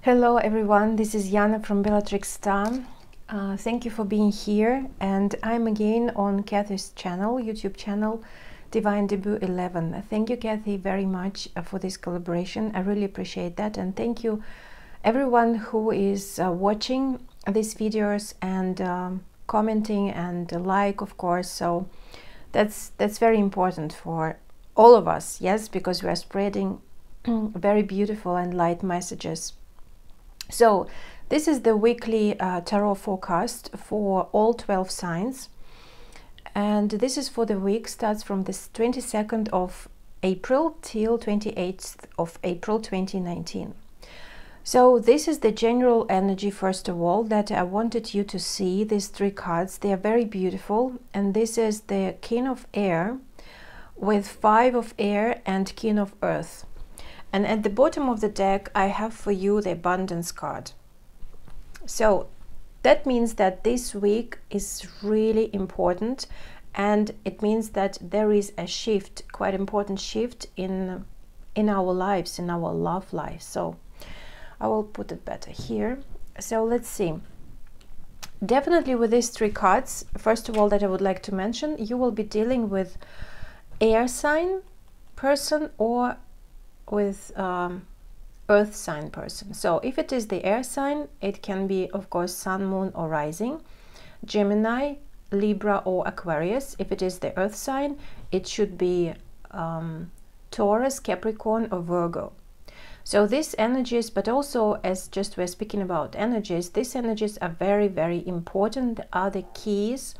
Hello everyone, this is Jana from Bellatrix Star. Thank you for being here, and I'm again on Kathy's channel, YouTube channel, Divine Debut 11. Thank you, Kathy, very much for this collaboration. I really appreciate that, and thank you everyone who is watching these videos and commenting and like, of course. So that's very important for all of us, yes, because we are spreading very beautiful and light messages. So this is the weekly tarot forecast for all 12 signs, and this is for the week starts from the 22nd of April till 28th of April 2019. So this is the general energy, first of all, that I wanted you to see. These three cards, they are very beautiful, and this is the King of Air with 5 of Air and King of Earth. And at the bottom of the deck, I have for you the Abundance card. So that means that this week is really important, and it means that there is a shift, quite important shift in our lives, in our love life. So I will put it better here. So let's see. Definitely with these three cards, first of all, that I would like to mention, you will be dealing with air sign person or with earth sign person. So if it is the air sign, it can be, of course, Sun, Moon, or Rising, Gemini, Libra, or Aquarius. If it is the earth sign, it should be Taurus, Capricorn, or Virgo. So these energies, but also as just we're speaking about energies, these energies are very, very important, are the keys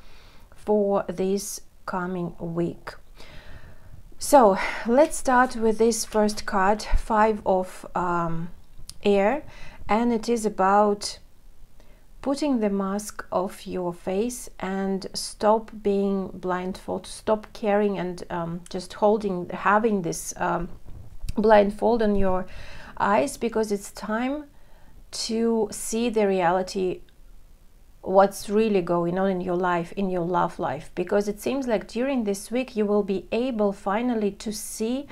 for this coming week. So let's start with this first card, 5 of Air, and it is about putting the mask off your face and stop being blindfolded, stop caring and just having this blindfold on your eyes, because it's time to see the reality, what's really going on in your life, in your love life, because it seems like during this week you will be able finally to see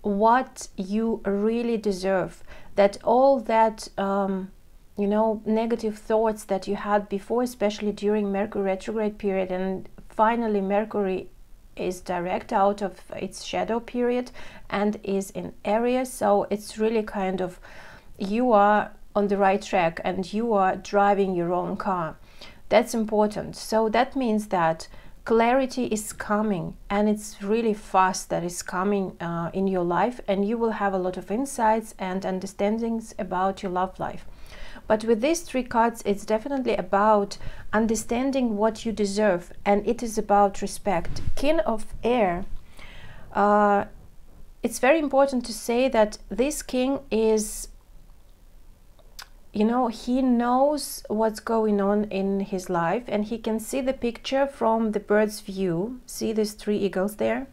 what you really deserve, that all that you know, negative thoughts that you had before, especially during Mercury retrograde period, and finally Mercury is direct out of its shadow period and is in Aries. So it's really kind of, you are on the right track and you are driving your own car. That's important. So that means that clarity is coming, and it's really fast that is coming in your life, and you will have a lot of insights and understandings about your love life. But with these three cards, it's definitely about understanding what you deserve, and it is about respect. King of Air, it's very important to say that this king is, you know, he knows what's going on in his life, and he can see the picture from the bird's view. See these 3 eagles there?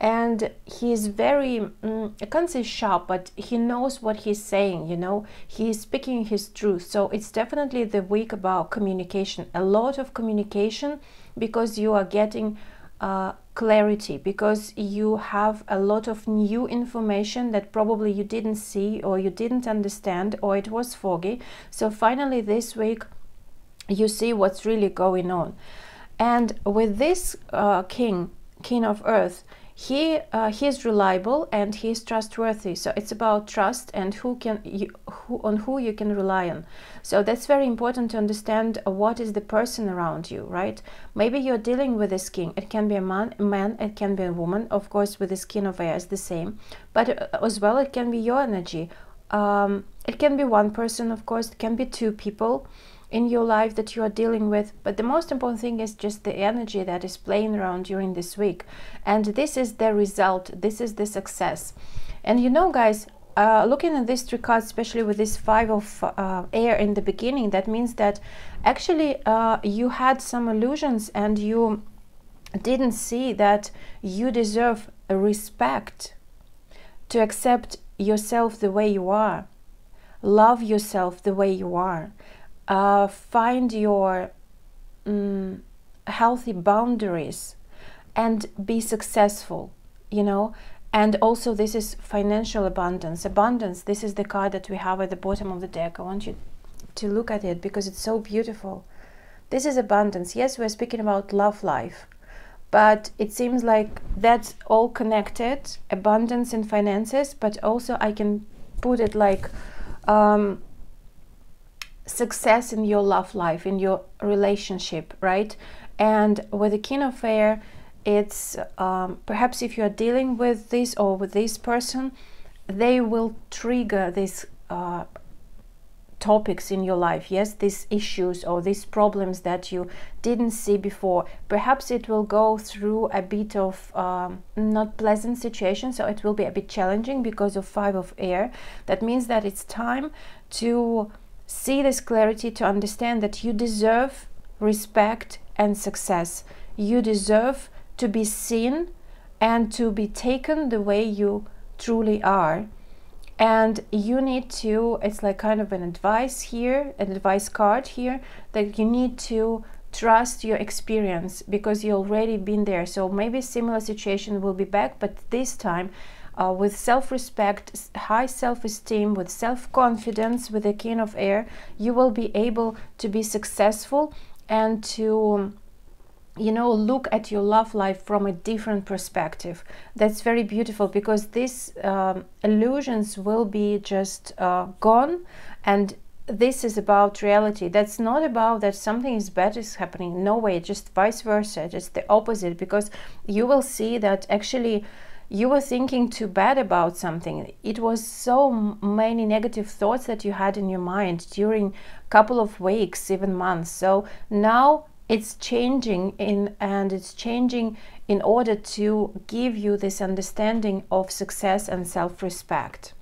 And he's very, I can't say sharp, but he knows what he's saying, you know, he's speaking his truth. So it's definitely the week about communication, a lot of communication, because you are getting clarity, because you have a lot of new information that probably you didn't see, or you didn't understand, or it was foggy. So finally this week you see what's really going on. And with this king of Earth, he is reliable and he is trustworthy. So it's about trust and on who you can rely on. So that's very important to understand what is the person around you, right? Maybe you're dealing with this king. It can be a man, it can be a woman. Of course, with the King of Air is the same, but as well it can be your energy. It can be one person, of course. It can be 2 people in your life that you are dealing with, but the most important thing is just the energy that is playing around during this week. And this is the result, this is the success. And you know, guys, looking at these 3 cards, especially with this 5 of Air in the beginning, that means that actually you had some illusions and you didn't see that you deserve respect, to accept yourself the way you are, love yourself the way you are. Find your healthy boundaries and be successful, you know, And also this is financial abundance. Abundance, this is the card that we have at the bottom of the deck. I want you to look at it because it's so beautiful. This is abundance. Yes, we're speaking about love life, but it seems like that's all connected, abundance in finances, but also I can put it like success in your love life, in your relationship, right? And with the King of Air, it's perhaps if you are dealing with this or with this person, they will trigger these topics in your life, yes, these issues or these problems that you didn't see before. Perhaps it will go through a bit of not pleasant situation, so it will be a bit challenging because of 5 of Air. That means that it's time to see this clarity, to understand that you deserve respect and success. You deserve to be seen and to be taken the way you truly are. And you need to, it's like kind of an advice here, an advice card here, that you need to trust your experience because you already been there. So maybe similar situation will be back, but this time with self-respect, high self-esteem, with self-confidence, with the King of Air, you will be able to be successful and to, you know, look at your love life from a different perspective. That's very beautiful because these illusions will be just gone, and this is about reality. That's not about that something is bad is happening. No way, just vice versa, just the opposite, because you will see that actually you were thinking too bad about something. It was so many negative thoughts that you had in your mind during a couple of weeks, even months. So now it's changing and it's changing in order to give you this understanding of success and self-respect.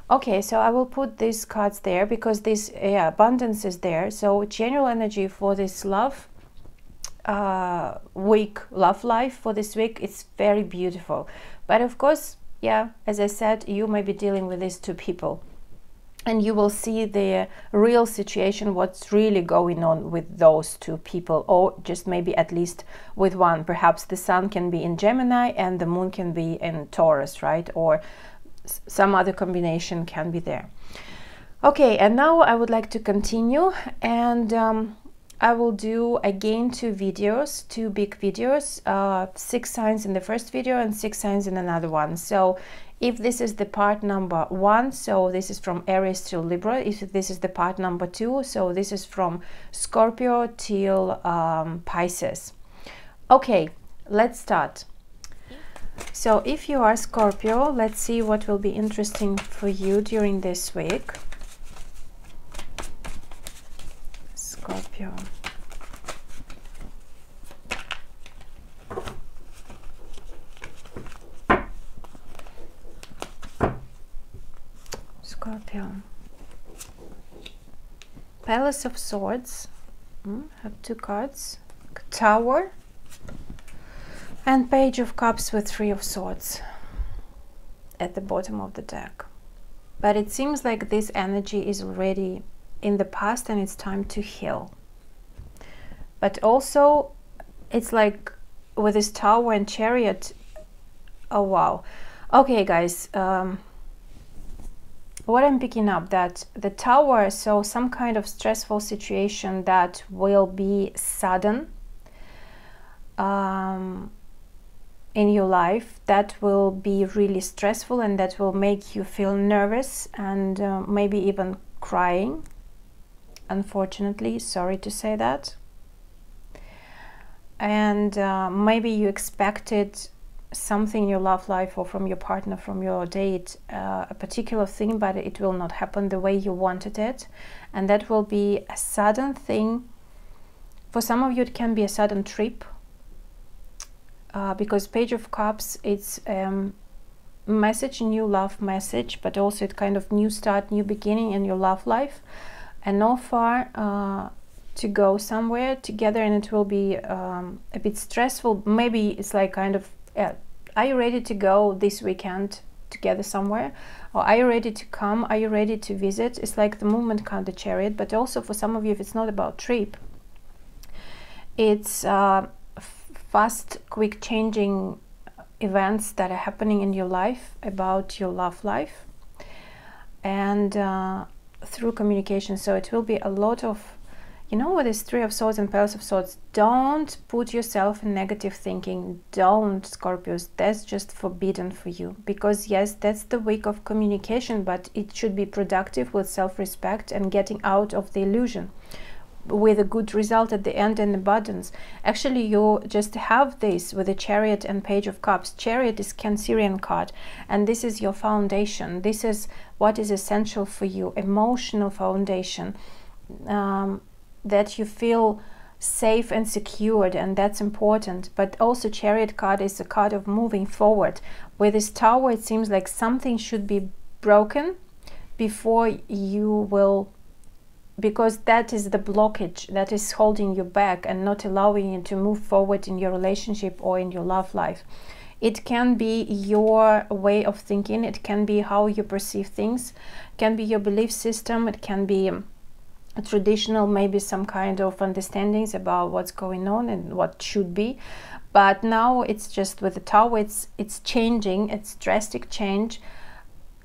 Okay, so I will put these cards there because this abundance is there. So general energy for this love week, love life for this week, it's very beautiful. But of course, yeah, as I said, you may be dealing with these 2 people. And you will see the real situation, what's really going on with those 2 people, or just maybe at least with one. Perhaps the Sun can be in Gemini and the Moon can be in Taurus, right? Or some other combination can be there. Okay, and now I would like to continue, and I will do again 2 videos, 2 big videos, 6 signs in the first video and 6 signs in another one. So if this is the part number 1, so this is from Aries till Libra. If this is the part number 2, so this is from Scorpio till Pisces. Okay, let's start. So if you are Scorpio, let's see what will be interesting for you during this week. Scorpio. Scorpio. Palace of Swords. Have 2 cards. Tower. And Page of Cups with 3 of Swords at the bottom of the deck. But it seems like this energy is already in the past and it's time to heal. But also it's like with this Tower and Chariot, oh wow. Okay guys, what I'm picking up, that the Tower, so some kind of stressful situation that will be sudden in your life, that will be really stressful and that will make you feel nervous and maybe even crying, unfortunately, sorry to say that. And maybe you expected something in your love life or from your partner, from your date, a particular thing, but it will not happen the way you wanted it, and that will be a sudden thing. For some of you it can be a sudden trip, because Page of Cups, it's message, new love message, but also it kind of new start, new beginning in your love life, an offer to go somewhere together, and it will be a bit stressful. Maybe it's like kind of, are you ready to go this weekend together somewhere, or are you ready to come, are you ready to visit? It's like the movement card, the Chariot. But also for some of you, if it's not about trip, it's fast, quick changing events that are happening in your life, about your love life, and through communication. So it will be a lot of, you know, with this Three of Swords and Palace of Swords, don't put yourself in negative thinking. Don't, Scorpios. That's just forbidden for you. Because yes, that's the week of communication, but it should be productive with self-respect and getting out of the illusion, with a good result at the end and abundance. Actually, you just have this with the Chariot and Page of Cups. Chariot is Cancerian card, and this is your foundation. This is what is essential for you, emotional foundation, that you feel safe and secured, and that's important. But also Chariot card is a card of moving forward. With this Tower, it seems like something should be broken before you will, because that is the blockage that is holding you back and not allowing you to move forward in your relationship or in your love life. It can be your way of thinking, it can be how you perceive things, it can be your belief system, it can be a traditional, maybe some kind of understandings about what's going on and what should be. But now it's just with the Tower, it's changing, it's drastic change.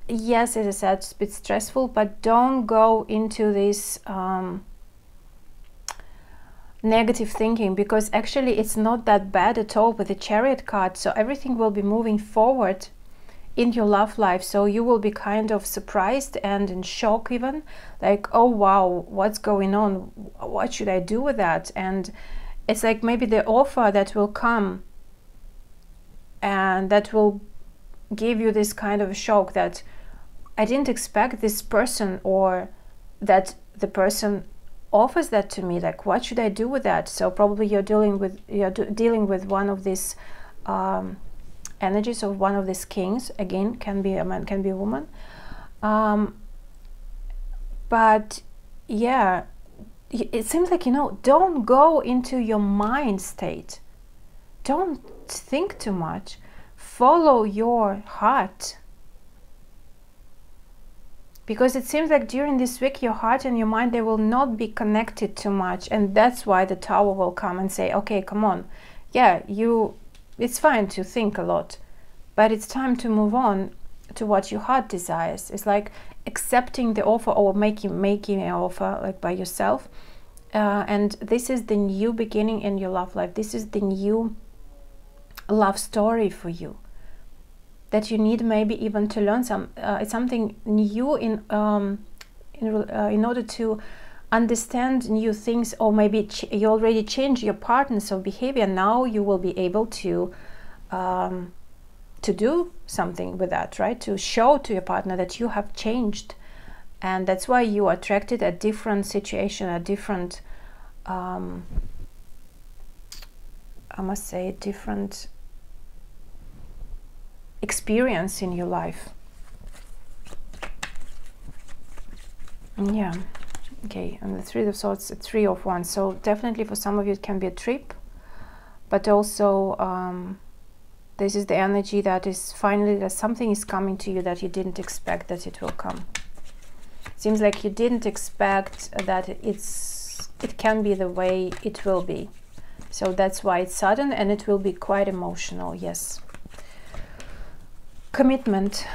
Yes, as I said, it's a bit stressful, but don't go into this negative thinking, because actually it's not that bad at all with the Chariot card. So everything will be moving forward in your love life. So you will be kind of surprised and in shock even, like, oh wow, what's going on? What should I do with that? And it's like maybe the offer that will come and that will give you this kind of shock that I didn't expect this person, or that the person offers that to me. Like, what should I do with that? So probably you're dealing with one of these energies of one of these kings. Again, can be a man, can be a woman. But yeah, it seems like, you know, don't go into your mind state. Don't think too much. Follow your heart. Because it seems like during this week, your heart and your mind, they will not be connected too much. And that's why the Tower will come and say, okay, come on. Yeah, it's fine to think a lot, but it's time to move on to what your heart desires. It's like accepting the offer, or making an offer like by yourself. And this is the new beginning in your love life. This is the new love story for you, that you need maybe even to learn something new in order to understand new things. Or maybe you already changed your partners of behavior. Now you will be able to do something with that, right? To show to your partner that you have changed, and that's why you attracted a different situation, a different, I must say, different experience in your life. Yeah, okay. And the Three of Swords, 3 of Wands. So definitely for some of you it can be a trip, but also this is the energy that is finally that something is coming to you that you didn't expect that it will come. Seems like you didn't expect that it can be the way it will be. So that's why it's sudden, and it will be quite emotional. Yes. Commitment.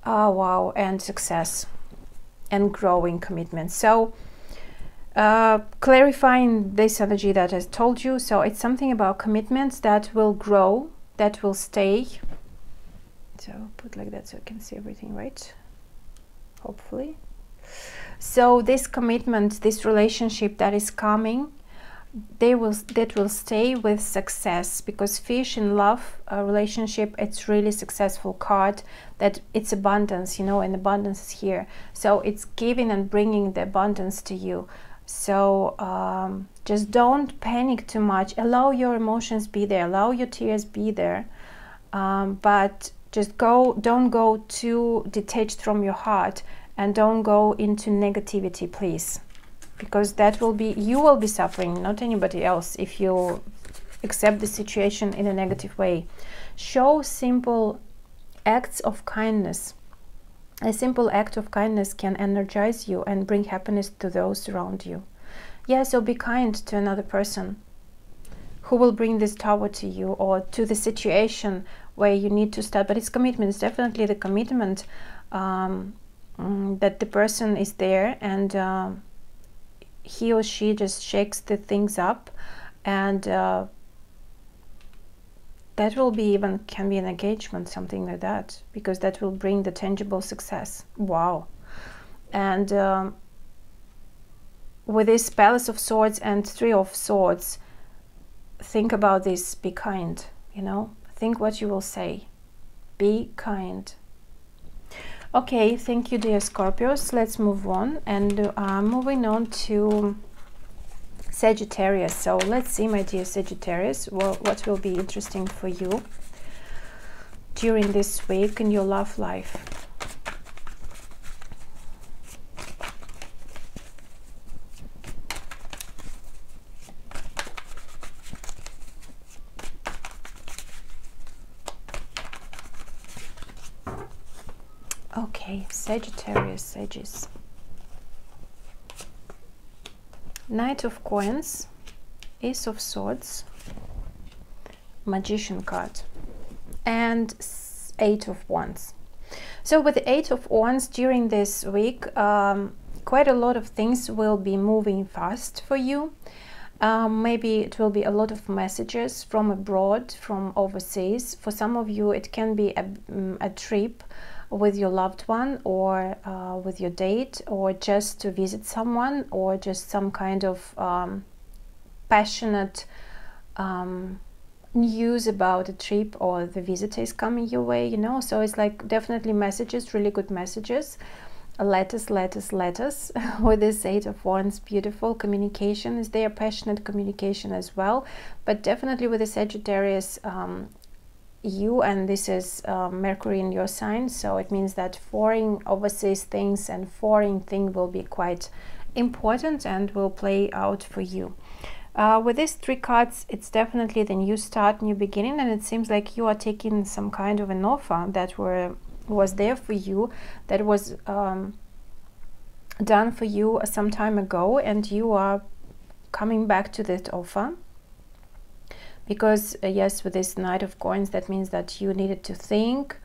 Oh wow. And success and growing commitment. So clarifying this energy that I told you. So it's something about commitments that will grow, that will stay. So put like that so you can see everything, right? Hopefully. So this commitment, this relationship that is coming, that will stay with success, because Fish in love relationship, it's really successful card, that it's abundance, you know, and abundance is here. So it's giving and bringing the abundance to you. So just don't panic too much. Allow your emotions be there, allow your tears be there, but just don't go too detached from your heart, and don't go into negativity, please, because that will be, you will be suffering, not anybody else, if you accept the situation in a negative way. Show simple acts of kindness. A simple act of kindness can energize you and bring happiness to those around you. Yeah, so be kind to another person who will bring this Tower to you, or to the situation where you need to start, but it's commitment. It's definitely the commitment that the person is there, and he or she just shakes the things up, and that will be even, can be an engagement, something like that, because that will bring the tangible success. Wow. And with this Palace of Swords and Three of Swords, think about this, be kind, you know, think what you will say, be kind. Okay, thank you, dear Scorpios. Let's move on, and moving on to Sagittarius. So let's see, my dear Sagittarius, what will be interesting for you during this week in your love life. Okay, Sagittarius, Sages. Knight of Coins, Ace of Swords, Magician card, and Eight of Wands. So with the Eight of Wands during this week, quite a lot of things will be moving fast for you. Maybe it will be a lot of messages from abroad, from overseas. For some of you, it can be a trip with your loved one, or with your date, or just to visit someone, or just some kind of passionate news about a trip, or the visitor is coming your way, you know. So it's like definitely messages, really good messages, letters with this Eight of Wands. Beautiful communication is there, passionate communication as well. But definitely with the Sagittarius, you, and this is Mercury in your sign, so it means that foreign, overseas things and foreign thing will be quite important and will play out for you. With these three cards, it's definitely the new start, new beginning, and it seems like you are taking some kind of an offer that was there for you, that was done for you some time ago, and you are coming back to that offer. Because yes, with this Knight of Coins, that means that you needed to think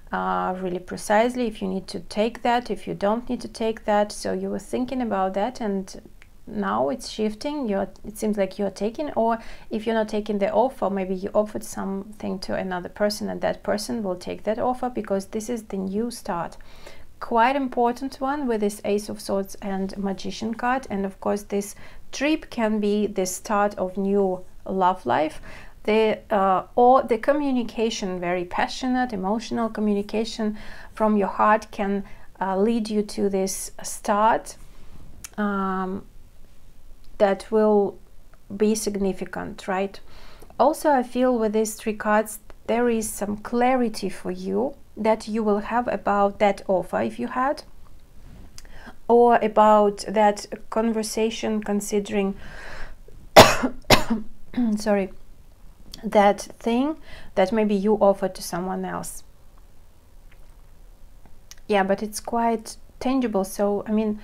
really precisely if you need to take that, if you don't need to take that. So you were thinking about that, and now it's shifting. It seems like you're taking, or if you're not taking the offer, maybe you offered something to another person, and that person will take that offer, because this is the new start. Quite important one with this Ace of Swords and Magician card. And of course, this trip can be the start of new love life, or the communication, very passionate, emotional communication from your heart can lead you to this start that will be significant, right? Also, I feel with these three cards, there is some clarity for you that you will have about that offer if you had, or about that conversation, considering sorry, that thing that maybe you offered to someone else. Yeah, but it's quite tangible. So I mean,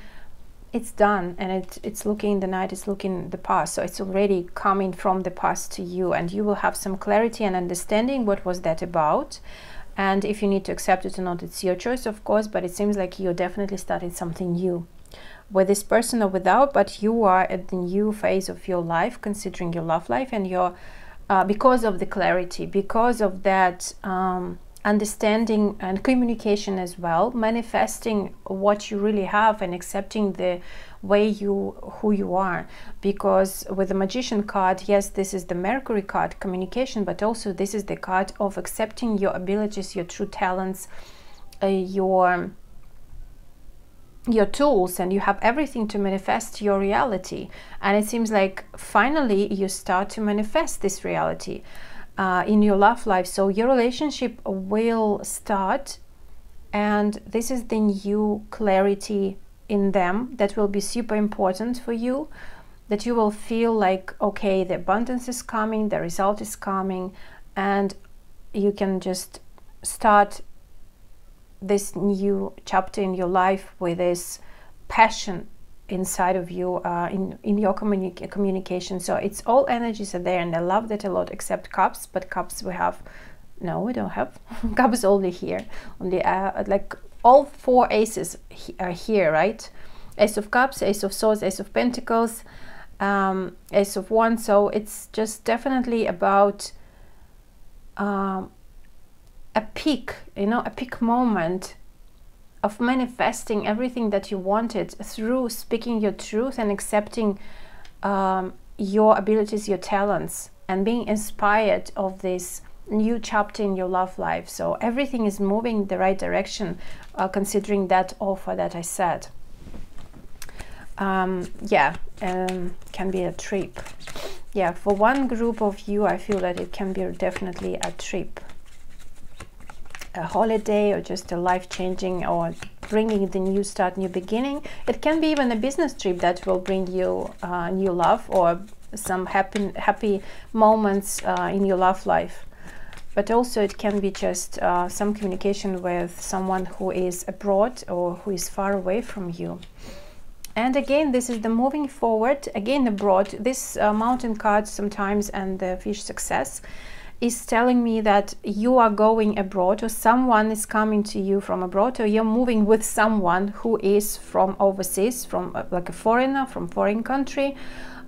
it's done, and it's looking, the Knight is looking the past, so it's already coming from the past to you, and you will have some clarity and understanding what was that about. And if you need to accept it or not, it's your choice, of course, but it seems like you're definitely starting something new with this person or without, but you are at the new phase of your life, considering your love life, and your because of the clarity, because of that understanding and communication as well, manifesting what you really have and accepting the way who you are. Because with the Magician card, yes, this is the Mercury card, communication, but also this is the card of accepting your abilities, your true talents, your tools, and you have everything to manifest your reality. And it seems like finally you start to manifest this reality in your love life. So your relationship will start, and this is the new clarity in them that will be super important for you, that you will feel like, okay, the abundance is coming, the result is coming, and you can just start this new chapter in your life with this passion inside of you, in your communication. So it's all energies are there, and I love that a lot, except Cups. But Cups, we have No, we don't have. Cups only here. Only like all 4 aces are here, right? Ace of Cups, Ace of Swords, Ace of Pentacles, Ace of Wands. So it's just definitely about a peak, you know, a peak moment of manifesting everything that you wanted through speaking your truth and accepting your abilities, your talents, and being inspired of this new chapter in your love life. So everything is moving in the right direction, considering that offer that I said. Yeah, can be a trip. Yeah, for one group of you, I feel that it can be definitely a trip, a holiday, or just a life-changing, or bringing the new start, new beginning. It can be even a business trip that will bring you new love, or some happy moments in your love life. But also it can be just some communication with someone who is abroad or who is far away from you. And again, this is the moving forward, again abroad. This mountain card sometimes, and the fish success, is telling me that you are going abroad, or someone is coming to you from abroad, or you're moving with someone who is from overseas, from like a foreigner, from foreign country,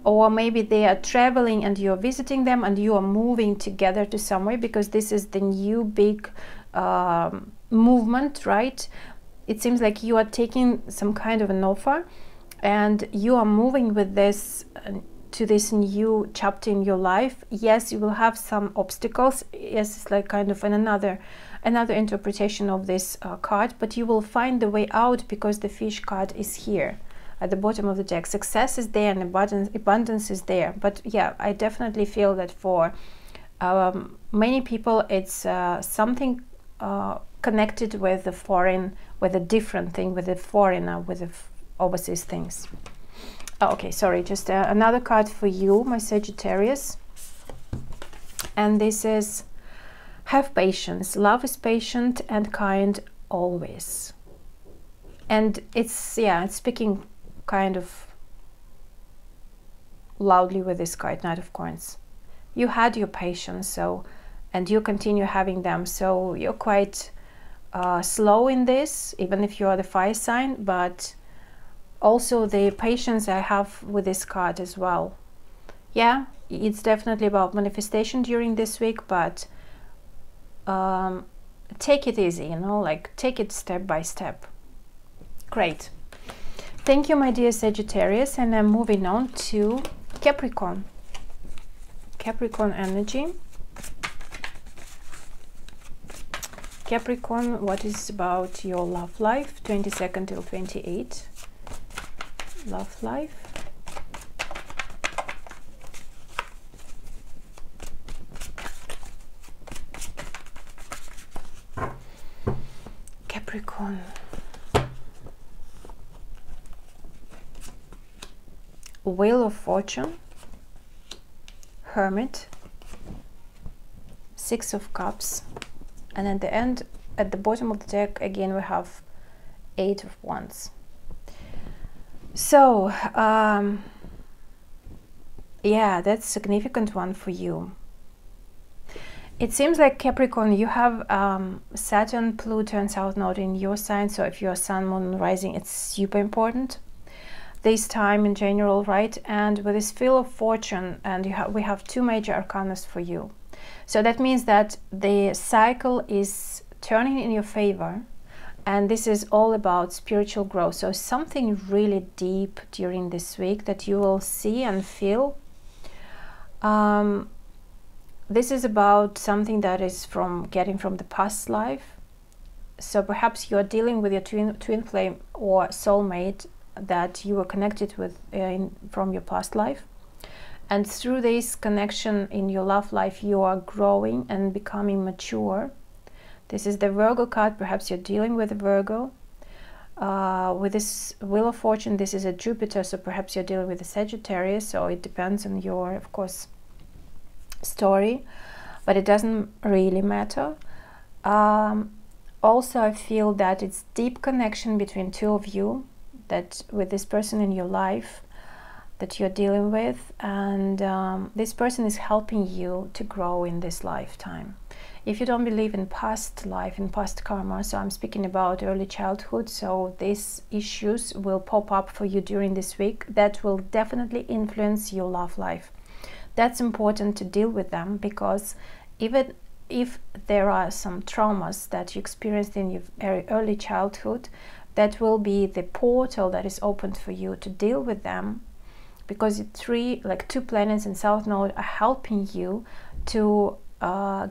or maybe they are traveling and you're visiting them and you are moving together to somewhere, because this is the new big movement, right? It seems like you are taking some kind of an offer and you are moving with this to this new chapter in your life. Yes, you will have some obstacles. Yes, it's like kind of another interpretation of this card, but you will find the way out, because the fish card is here at the bottom of the deck. Success is there and abundance is there. But yeah, I definitely feel that for many people it's something connected with the foreign, with a different thing, with a foreigner, with the overseas things. Oh, okay, sorry, just another card for you, my Sagittarius. And this is, have patience. Love is patient and kind always. And it's, yeah, it's speaking kind of loudly with this card, Knight of Coins. You had your patience, so, and you continue having them, so you're quite slow in this, even if you are the fire sign, but also the patience I have with this card as well. Yeah, it's definitely about manifestation during this week, but take it easy, you know, like take it step by step. Great. Thank you, my dear Sagittarius, and I'm moving on to Capricorn. Capricorn energy. Capricorn, what is about your love life, 22nd till 28? Love life. Capricorn. Wheel of Fortune, Hermit, Six of Cups, and at the end, at the bottom of the deck, again we have Eight of Wands. So yeah, that's a significant one for you. It seems like Capricorn, you have Saturn, Pluto and South Node in your sign, so if you're Sun, Moon, Rising, it's super important this time in general, right? And with this Wheel of Fortune, and we have 2 major arcanas for you. So that means that the cycle is turning in your favor, and this is all about spiritual growth. So something really deep during this week that you will see and feel. This is about something that is getting from the past life. So perhaps you are dealing with your twin flame or soulmate that you were connected with from your past life, and through this connection in your love life you are growing and becoming mature. This is the Virgo card. Perhaps you're dealing with a Virgo. With this Wheel of Fortune, this is a Jupiter, so perhaps you're dealing with a Sagittarius, so it depends on your, of course, story, but it doesn't really matter. Also, I feel that it's deep connection between 2 of you, that with this person in your life that you're dealing with, and this person is helping you to grow in this lifetime. If you don't believe in past life, in past karma, so I'm speaking about early childhood, so these issues will pop up for you during this week that will definitely influence your love life. That's important to deal with them, because even if there are some traumas that you experienced in your early childhood, that will be the portal that is opened for you to deal with them, because two planets in South Node are helping you to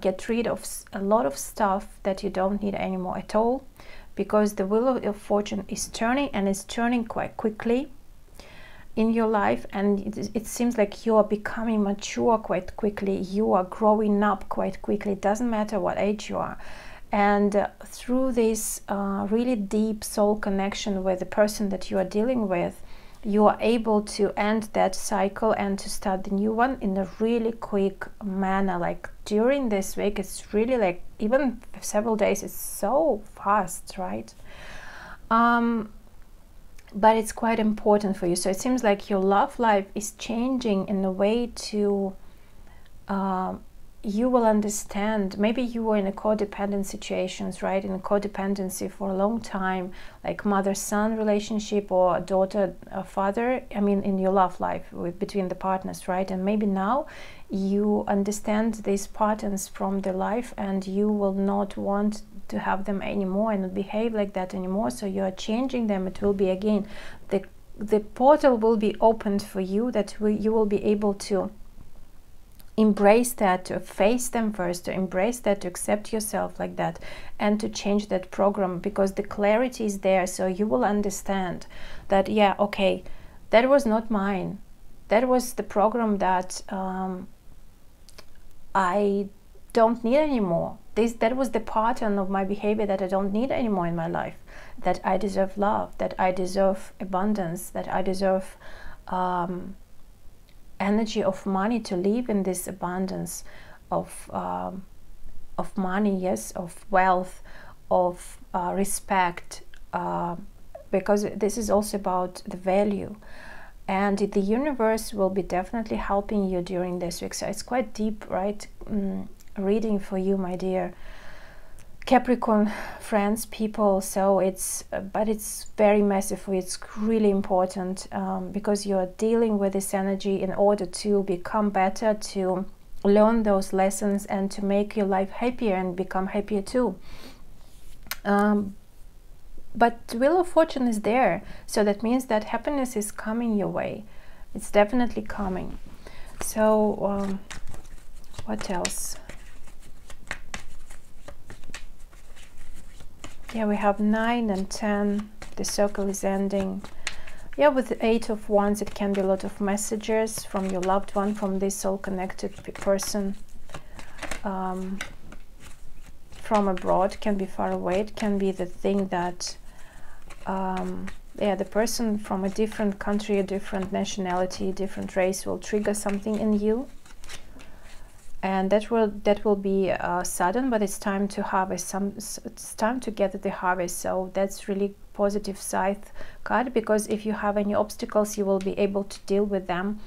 get rid of a lot of stuff that you don't need anymore at all, because the wheel of fortune is turning, and it's turning quite quickly in your life, and it seems like you are becoming mature quite quickly, you are growing up quite quickly. It doesn't matter what age you are, and through this really deep soul connection with the person that you are dealing with, you are able to end that cycle and to start the new one in a really quick manner. Like during this week, it's really like even several days, it's so fast, right? But it's quite important for you. So it seems like your love life is changing in a way to you will understand. Maybe you were in a codependent situations, right? In a codependency for a long time, like mother-son relationship or daughter-father, I mean, in your love life between the partners, right? And maybe now you understand these patterns from their life, and you will not want to have them anymore and not behave like that anymore. So you are changing them. It will be again, the portal will be opened for you, that you will be able to embrace that, to face them first, to embrace that, to accept yourself like that, and to change that program, because the clarity is there. So you will understand that, yeah, okay, that was not mine. That was the program that I don't need anymore. That was the pattern of my behavior that I don't need anymore in my life. That I deserve love, that I deserve abundance, that I deserve energy of money to live in this abundance of money, yes, of wealth, of respect, because this is also about the value. And the universe will be definitely helping you during this week. So it's quite deep, right? Reading for you, my dear Capricorn friends, people. So but it's very massive for you. It's really important, because you're dealing with this energy in order to become better, to learn those lessons, and to make your life happier and become happier too. But the Wheel of Fortune is there, so that means that happiness is coming your way. It's definitely coming. So what else? Yeah, we have 9 and 10. The circle is ending. Yeah, with the 8 of Wands, it can be a lot of messages from your loved one, from this soul-connected person. From abroad, can be far away. It can be the thing that, yeah, the person from a different country, a different nationality, different race will trigger something in you. And that will be sudden, but it's time to harvest it's time to get the harvest. So that's really positive scythe card, because if you have any obstacles, you will be able to deal with them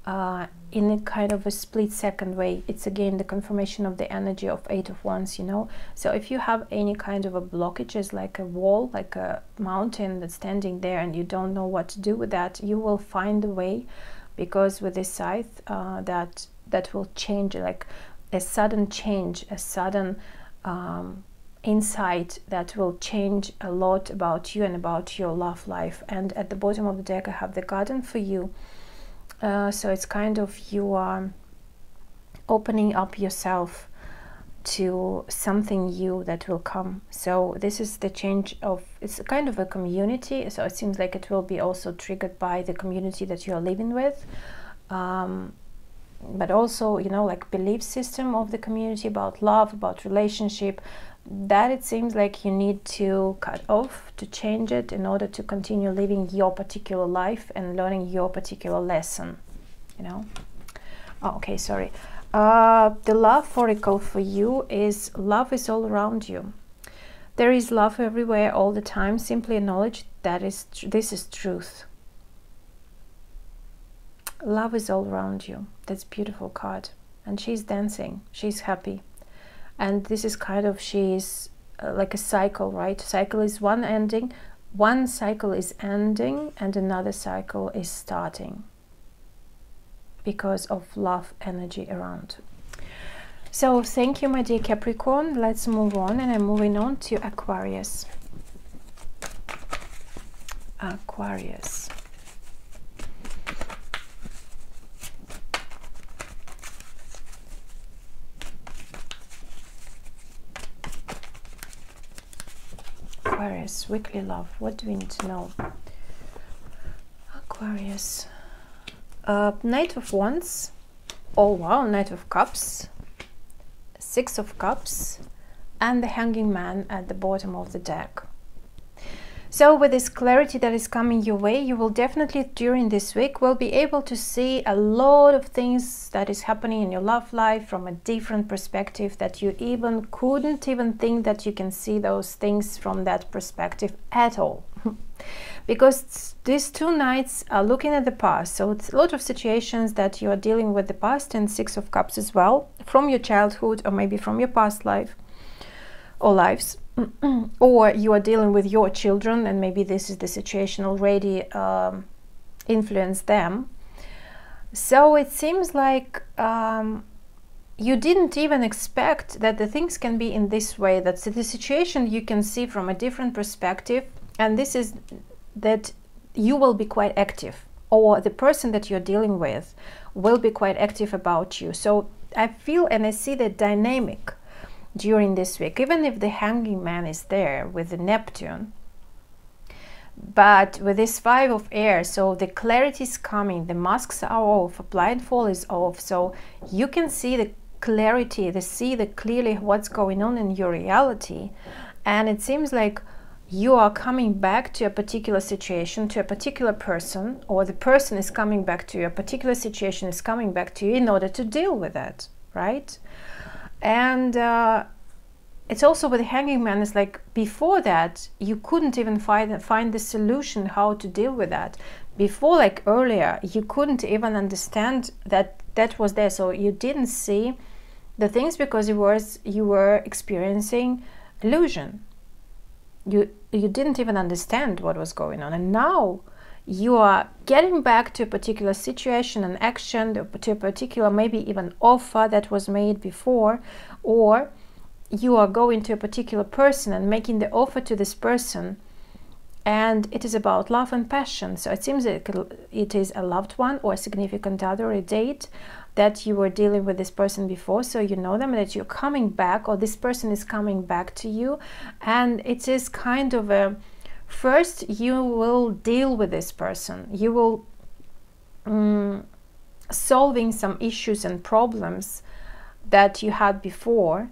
in a kind of a split-second way. It's again the confirmation of the energy of 8 of Wands, you know. So if you have any kind of a blockages, like a wall, like a mountain that's standing there, and you don't know what to do with that, you will find a way, because with this scythe, that will change, like a sudden change, a sudden insight that will change a lot about you and about your love life. And at the bottom of the deck, I have the Garden for you. So it's kind of you are opening up yourself to something new that will come. So this is the change of, it's a kind of a community. So it seems like it will be also triggered by the community that you are living with. But also, you know, like belief system of the community about love, about relationship, that it seems like you need to cut off, to change it in order to continue living your particular life and learning your particular lesson, you know. Oh, okay, sorry. The love oracle for you is love is all around you. There is love everywhere all the time. Simply acknowledge that this is truth. Love is all around you. That's a beautiful card. And she's dancing. She's happy. and this is kind of, she's like a cycle, right? Cycle is one ending, one cycle is ending and another cycle is starting because of love energy around. So thank you, my dear Capricorn. Let's move on, and I'm moving on to Aquarius. Aquarius. Aquarius, weekly love. What do we need to know? Aquarius. Knight of Wands. Oh wow, Knight of Cups. Six of Cups. And the Hanging Man at the bottom of the deck. So with this clarity that is coming your way, you will definitely during this week will be able to see a lot of things that is happening in your love life from a different perspective, that you even couldn't even think that you can see those things from that perspective at all. Because these two knights are looking at the past, so it's a lot of situations that you are dealing with the past, and Six of Cups as well, from your childhood or maybe from your past life or lives. Or you are dealing with your children, and maybe this is the situation already influenced them. So it seems like you didn't even expect that the things can be in this way, that the situation you can see from a different perspective, and this is that you will be quite active, or the person that you're dealing with will be quite active about you. So I feel and I see the dynamic during this week, even if the Hanging Man is there with the Neptune, but with this Five of Air, so the clarity is coming, the masks are off, a blindfold is off, so you can see the clarity, see the clearly what's going on in your reality. And it seems like you are coming back to a particular situation, to a particular person, or the person is coming back to you, a particular situation is coming back to you in order to deal with it, right? And it's also with the Hanging Man, it's like before that you couldn't even find the solution how to deal with that. Before, like earlier, you couldn't even understand that that was there, so you didn't see the things because you were experiencing illusion. You didn't even understand what was going on, and now you are getting back to a particular situation and action, to a particular maybe even offer that was made before, or you are going to a particular person and making the offer to this person, and it is about love and passion. So it seems like it is a loved one or a significant other, a date that you were dealing with this person before, so you know them, that you're coming back, or this person is coming back to you, and it is kind of a first you will deal with this person, you will solving some issues and problems that you had before.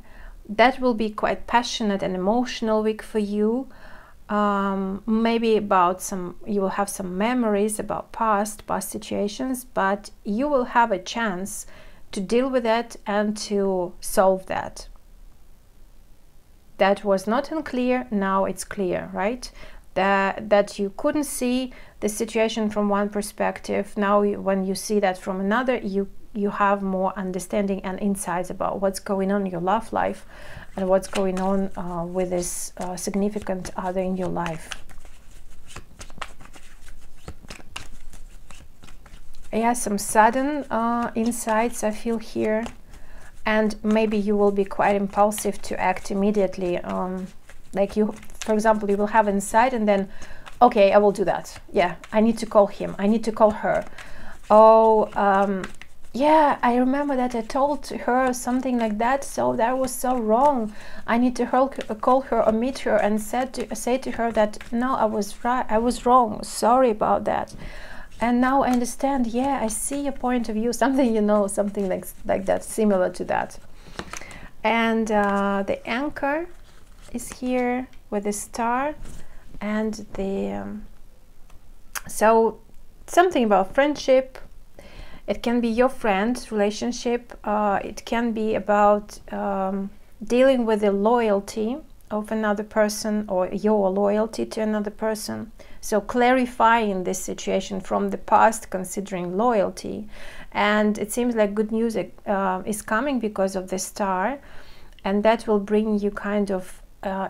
That will be quite passionate and emotional week for you. Maybe about you will have some memories about past situations, but you will have a chance to deal with that and to solve that. That was not unclear, now it's clear, right? That you couldn't see the situation from one perspective, now when you see that from another, you have more understanding and insights about what's going on in your love life and what's going on with this significant other in your life. Yeah, some sudden insights I feel here, and maybe you will be quite impulsive to act immediately. Like you, for example, you will have insight and then, okay, I will do that. Yeah, I need to call him, I need to call her. Oh, yeah, I remember that I told her something like that, so that was so wrong. I need to call her or meet her and say to her that no, I was right, I was wrong, sorry about that. And now I understand, yeah, I see your point of view, something, you know, something like that, similar to that. And the Anchor is here with the star, and the so something about friendship. It can be your friend relationship, it can be about dealing with the loyalty of another person, or your loyalty to another person. So clarifying this situation from the past, considering loyalty. And it seems like good news is coming because of the star. and that will bring you kind of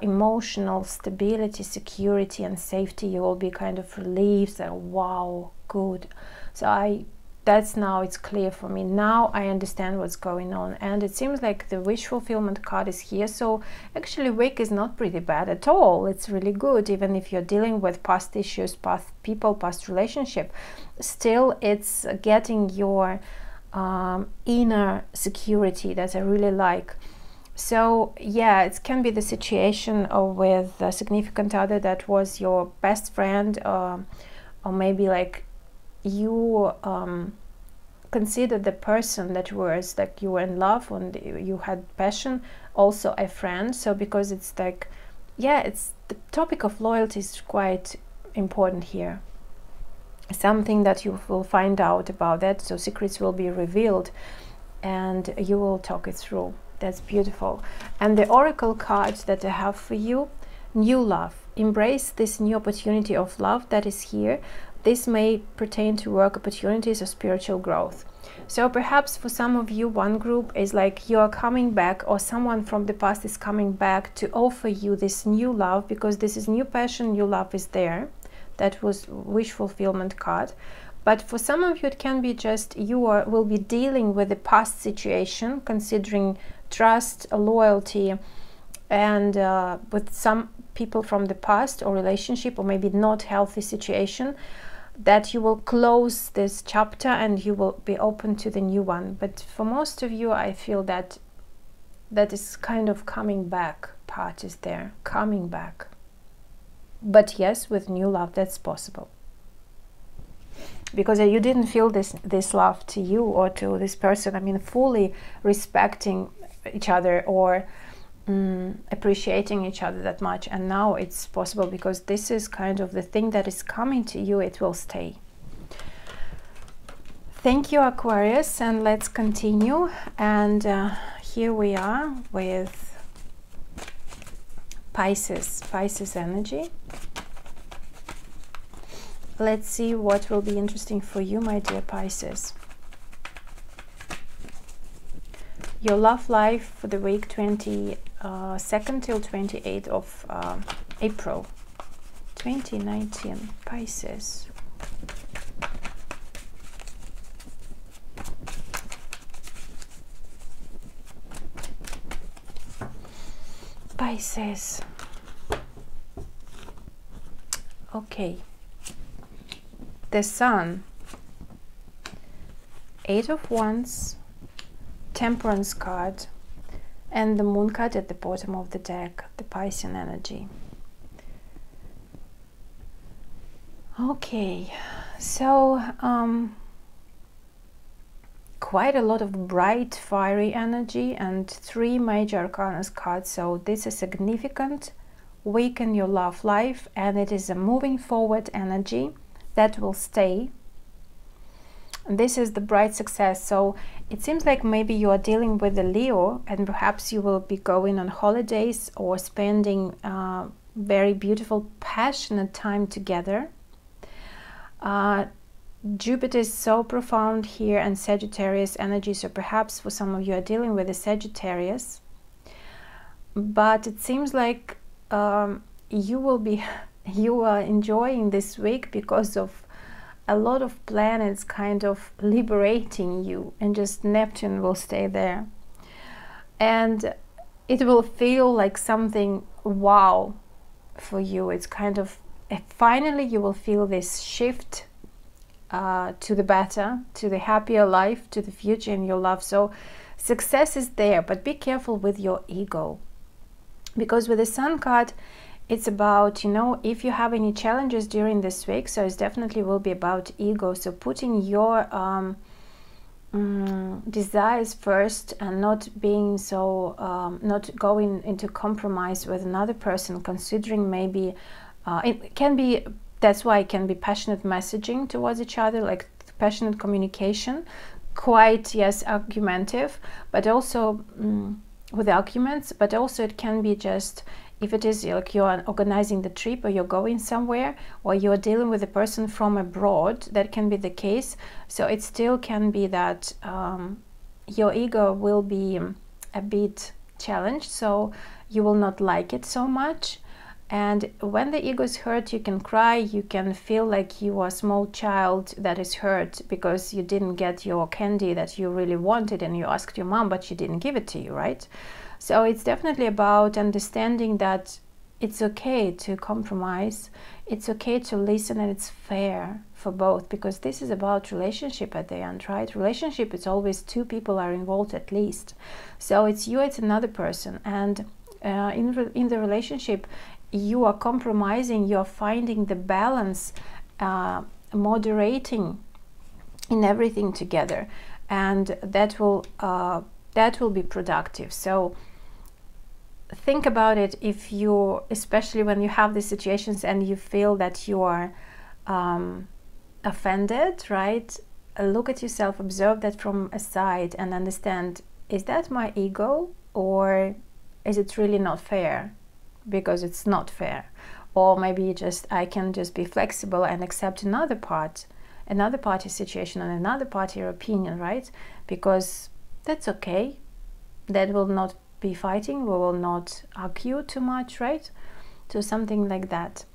emotional stability, security and safety. You will be kind of relieved that, wow, good. So that's now it's clear for me. Now I understand what's going on, and it seems like the wish fulfillment card is here. So actually week is not pretty bad at all. It's really good. Even if you're dealing with past issues, past people, past relationship, still it's getting your inner security that I really like. So yeah, it can be the situation with a significant other that was your best friend, or maybe like you consider the person that was like you were in love and you had passion, also a friend. So because it's like, yeah, it's the topic of loyalty is quite important here. Something that you will find out about that, so secrets will be revealed and you will talk it through. That's beautiful. And the oracle cards that I have for you: new love. Embrace this new opportunity of love that is here. This may pertain to work opportunities or spiritual growth. So perhaps for some of you, one group is like you are coming back, or someone from the past is coming back to offer you this new love, because this is new passion, new love is there. That was wish fulfillment card. But for some of you, it can be just you will be dealing with the past situation, considering trust, loyalty, and with some people from the past or relationship, or maybe not healthy situation, that you will close this chapter and you will be open to the new one. But for most of you, I feel that that is kind of coming back part is there, coming back. But yes, with new love, that's possible. Because you didn't feel this love to you or to this person, I mean, fully respecting each other or appreciating each other that much. And now it's possible, because this is kind of the thing that is coming to you, it will stay. Thank you, Aquarius, and let's continue. And here we are with Pisces energy. Let's see what will be interesting for you, my dear Pisces. Your love life for the week 22nd till 28th of April 2019, Pisces. Pisces. Okay. The Sun, 8 of Wands, Temperance card, and the Moon card at the bottom of the deck, the Piscean energy. Okay, so quite a lot of bright, fiery energy and 3 major arcana cards. So this is significant week in your love life, and it is a moving forward energy that will stay. And this is the bright success. So it seems like maybe you are dealing with a Leo, and perhaps you will be going on holidays or spending very beautiful, passionate time together. Jupiter is so profound here, and Sagittarius energy, so perhaps for some of you are dealing with a Sagittarius. But it seems like you are enjoying this week because of a lot of planets kind of liberating you, and just Neptune will stay there. And it will feel like something wow for you. It's kind of, finally you will feel this shift to the better, to the happier life, to the future in your love. So success is there, but be careful with your ego. Because with the Sun card, it's about, you know, if you have any challenges during this week, so it definitely will be about ego. So putting your desires first, and not being so, not going into compromise with another person, considering maybe, it can be, that's why it can be passionate messaging towards each other, like passionate communication, quite, yes, argumentative, but also with arguments, but also it can be just, if it is like you're organizing the trip, or you're going somewhere, or you're dealing with a person from abroad, that can be the case. So it still can be that your ego will be a bit challenged, so you will not like it so much. And when the ego is hurt, you can cry, you can feel like you are a small child that is hurt because you didn't get your candy that you really wanted and you asked your mom, but she didn't give it to you, right? So it's definitely about understanding that it's okay to compromise, it's okay to listen, and it's fair for both, because this is about relationship at the end, right? Relationship is always two people are involved at least. So it's you, it's another person, and in the relationship, you are compromising, you're finding the balance, moderating in everything together, and that will be productive. So think about it. If you, especially when you have these situations and you feel that you are offended, right? Look at yourself, observe that from a side, and understand, is that my ego, or is it really not fair? Because it's not fair. Or maybe just I can just be flexible and accept another party's situation and another party's opinion, right? Because that's okay. That will not be fighting, we will not argue too much, right? So something like that.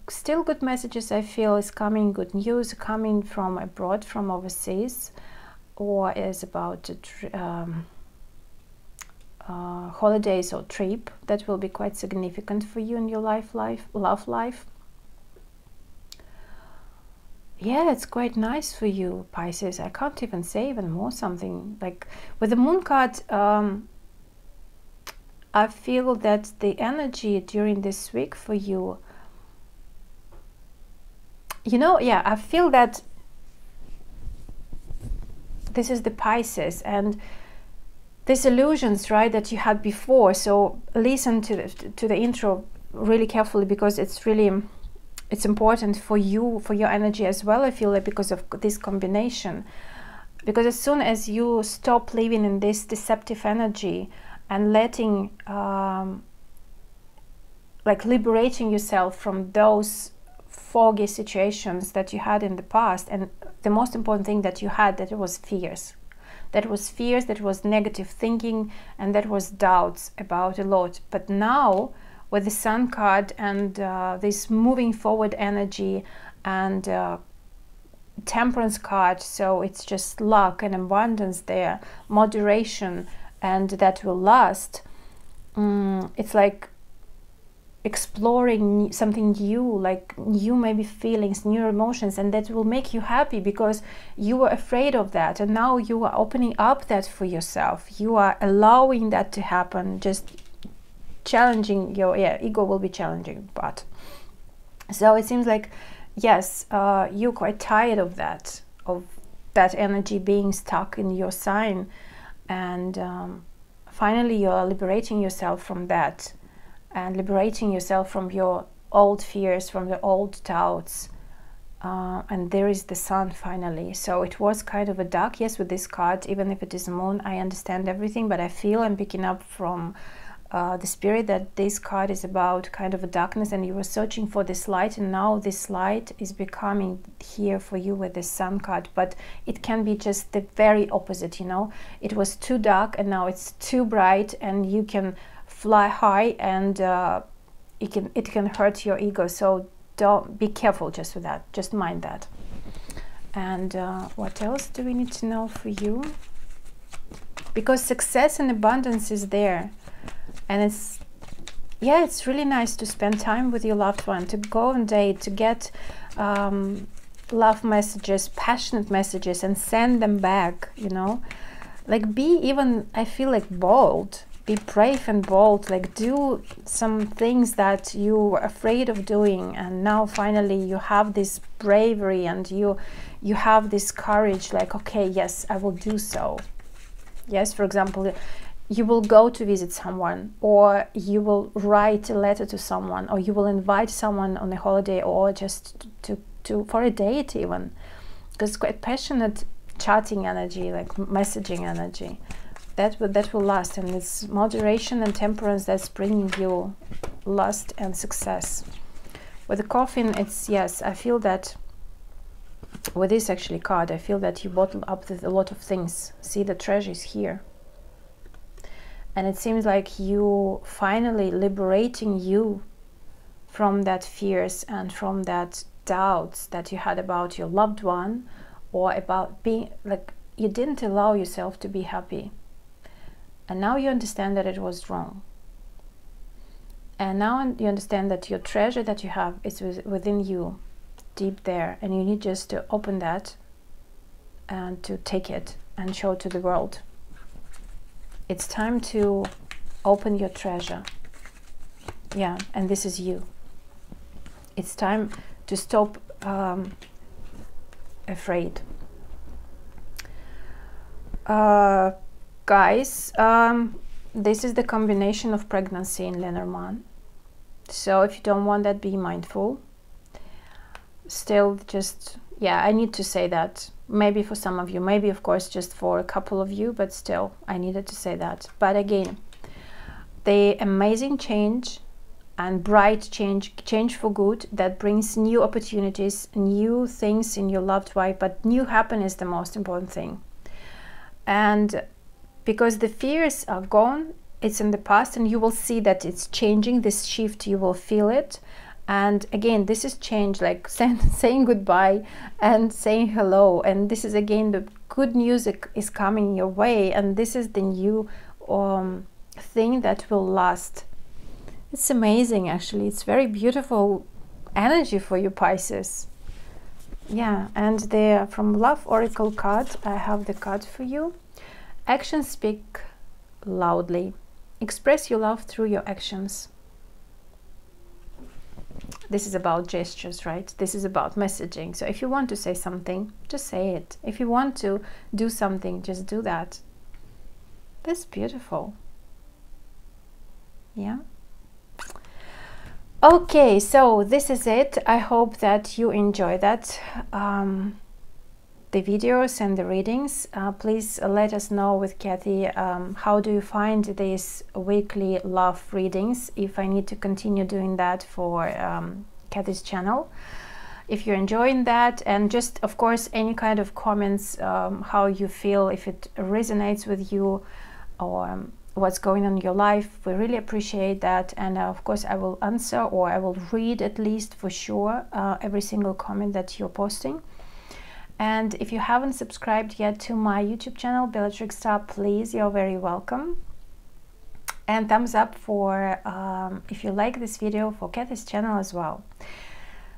Still good messages, I feel, is coming, good news coming from abroad, from overseas, or is about holidays or trip that will be quite significant for you in your love life. Yeah, it's quite nice for you, Pisces. I can't even say even more something. Like with the Moon card, I feel that the energy during this week for you, you know, yeah, I feel that this is the Pisces, and these illusions, right, that you had before. So listen to the intro really carefully, because it's really, it's important for you, for your energy as well, I feel like, because of this combination. Because as soon as you stop living in this deceptive energy and letting, like liberating yourself from those foggy situations that you had in the past, and the most important thing that you had, that it was fears. That was fears, that was negative thinking, and that was doubts about a lot. But now, with the Sun card and this moving forward energy and Temperance card, so it's just luck and abundance there, moderation, and that will last. It's like exploring something new, like new maybe feelings, new emotions, and that will make you happy because you were afraid of that, and now you are opening up that for yourself. You are allowing that to happen, just challenging your ego will be challenging. But so it seems like, yes, you're quite tired of that energy being stuck in your sign, and finally you are liberating yourself from that, and liberating yourself from your old fears, from the old doubts, and there is the Sun finally. So it was kind of a dark, yes, with this card, even if it is a moon, I understand everything, but I feel I'm picking up from the spirit that this card is about kind of a darkness, and you were searching for this light, and now this light is becoming here for you with the Sun card. But it can be just the very opposite, you know, it was too dark and now it's too bright, and you can fly high, and it can hurt your ego. So don't be careful just with that, just mind that. And what else do we need to know for you? Because success and abundance is there, and it's, yeah, it's really nice to spend time with your loved one, to go on date, to get love messages, passionate messages, and send them back, you know, like be even, I feel like, bold. Be brave and bold, like do some things that you were afraid of doing, and now finally you have this bravery, and you have this courage, like, okay, yes, I will do so. Yes, for example, you will go to visit someone, or you will write a letter to someone, or you will invite someone on a holiday, or just to for a date even, because it's quite passionate chatting energy, like messaging energy. That will last, and it's moderation and temperance that's bringing you lust and success. With the Coffin, it's, yes, I feel that with this actually card, I feel that you bottle up with a lot of things. See, the treasure is here. And it seems like you finally liberating you from that fears and from that doubts that you had about your loved one, or about being like you didn't allow yourself to be happy. And now you understand that it was wrong. And now you understand that your treasure that you have is within you, deep there, and you need just to open that and to take it and show it to the world. It's time to open your treasure. Yeah, and this is you. It's time to stop afraid. Guys, this is the combination of pregnancy in Lenormand. So if you don't want that, be mindful. Still, just, yeah, I need to say that. Maybe for some of you, maybe of course just for a couple of you, but still, I needed to say that. But again, the amazing change and bright change for good, that brings new opportunities, new things in your loved life, but new happiness, the most important thing. And because the fears are gone, it's in the past, and you will see that it's changing, this shift, you will feel it. And again, this is change, like saying goodbye and saying hello. And this is again, the good news is coming your way, and this is the new thing that will last. It's amazing, actually. It's very beautiful energy for you, Pisces. Yeah, and there from Love Oracle card, I have the card for you. Actions speak loudly. Express your love through your actions. This is about gestures, right? This is about messaging. So if you want to say something, just say it. If you want to do something, just do that. That's beautiful. Yeah. Okay, so this is it. I hope that you enjoy that. The videos and the readings. Please let us know with Kathy, how do you find these weekly love readings, if I need to continue doing that for Kathy's channel, if you're enjoying that. And just of course any kind of comments, how you feel, if it resonates with you, or what's going on in your life, we really appreciate that. And of course I will answer, or I will read at least for sure every single comment that you're posting. And if you haven't subscribed yet to my YouTube channel, Bellatrix Star, please, you're very welcome. And thumbs up for if you like this video, for Kathy's channel as well.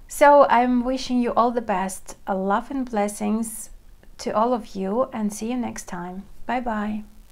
So I'm wishing you all the best, love and blessings to all of you, and see you next time. Bye bye.